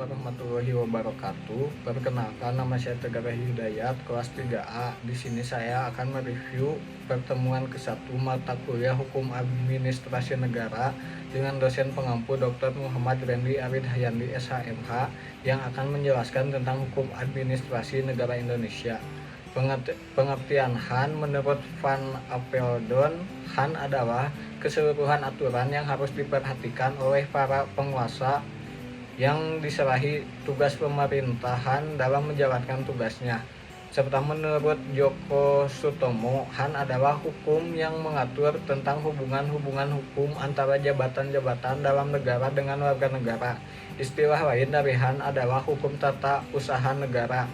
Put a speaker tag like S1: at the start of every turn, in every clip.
S1: warahmatullahi wabarakatuh. Perkenalkan, nama saya Tegar Hidayat, kelas 3A. Di sini saya akan mereview pertemuan ke-1 mata kuliah Hukum Administrasi Negara dengan dosen pengampu Dr. Muhammad Rendi Arid Hayandi SHMH yang akan menjelaskan tentang hukum administrasi negara Indonesia. Pengertian HAN menurut Van Apeldoorn, HAN adalah keseluruhan aturan yang harus diperhatikan oleh para penguasa yang diserahi tugas pemerintahan dalam menjalankan tugasnya. Serta menurut Djoko Sutomo, HAN adalah hukum yang mengatur tentang hubungan-hubungan hukum antara jabatan-jabatan dalam negara dengan warga negara. Istilah lain dari HAN adalah hukum tata usaha negara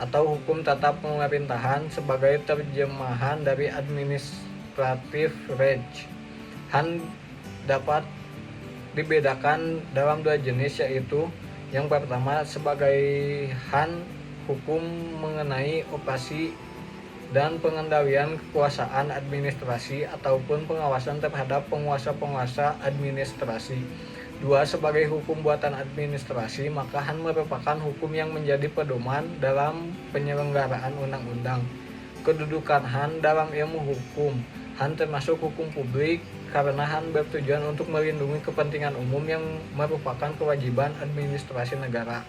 S1: atau hukum tata pemerintahan sebagai terjemahan dari administrative reg. HAN dapat dibedakan dalam dua jenis, yaitu yang pertama sebagai HAN hukum mengenai operasi dan pengendalian kekuasaan administrasi ataupun pengawasan terhadap penguasa-penguasa administrasi. Dua, sebagai hukum buatan administrasi, maka HAN merupakan hukum yang menjadi pedoman dalam penyelenggaraan undang-undang. Kedudukan HAN dalam ilmu hukum. HAN termasuk hukum publik karena HAN bertujuan untuk melindungi kepentingan umum yang merupakan kewajiban administrasi negara.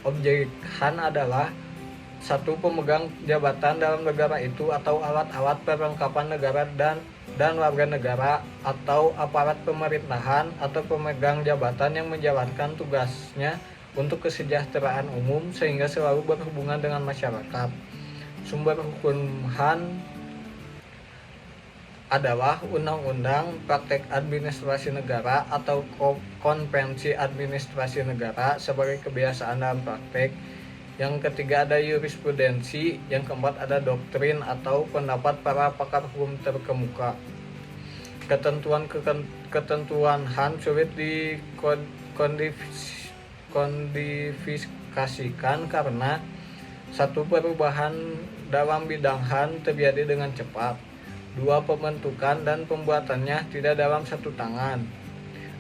S1: Objek HAN adalah satu, pemegang jabatan dalam negara itu atau alat-alat perlengkapan negara dan warga negara atau aparat pemerintahan atau pemegang jabatan yang menjalankan tugasnya untuk kesejahteraan umum sehingga selalu berhubungan dengan masyarakat. Sumber hukum HAN adalah Undang-Undang Praktek Administrasi Negara atau Konvensi Administrasi Negara sebagai kebiasaan dalam praktek. Yang ketiga ada jurisprudensi, yang keempat ada doktrin atau pendapat para pakar hukum terkemuka. Ketentuan HAN sulit dikodifikasikan karena satu, perubahan dalam bidang HAN terjadi dengan cepat. Dua, pembentukan dan pembuatannya tidak dalam satu tangan.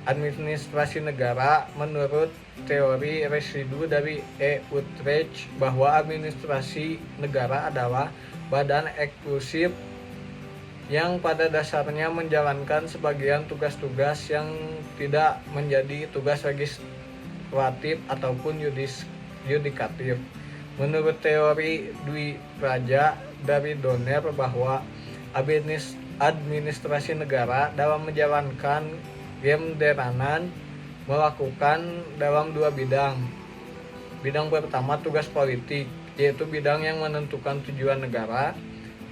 S1: Administrasi negara menurut teori residu dari E. Utrecht bahwa administrasi negara adalah badan eksklusif yang pada dasarnya menjalankan sebagian tugas-tugas yang tidak menjadi tugas legislatif ataupun yudikatif. Menurut teori Dwi Praja dari Donner bahwa administrasi negara dalam menjalankan Gemderanan melakukan dalam dua bidang. Bidang pertama tugas politik, yaitu bidang yang menentukan tujuan negara.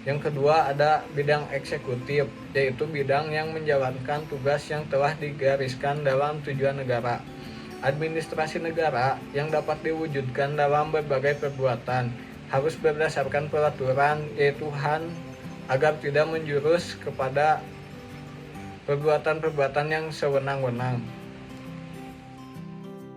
S1: Yang kedua ada bidang eksekutif, yaitu bidang yang menjalankan tugas yang telah digariskan dalam tujuan negara. Administrasi negara yang dapat diwujudkan dalam berbagai perbuatan harus berdasarkan peraturan, yaitu HAN, agar tidak menjurus kepada perbuatan-perbuatan yang sewenang-wenang.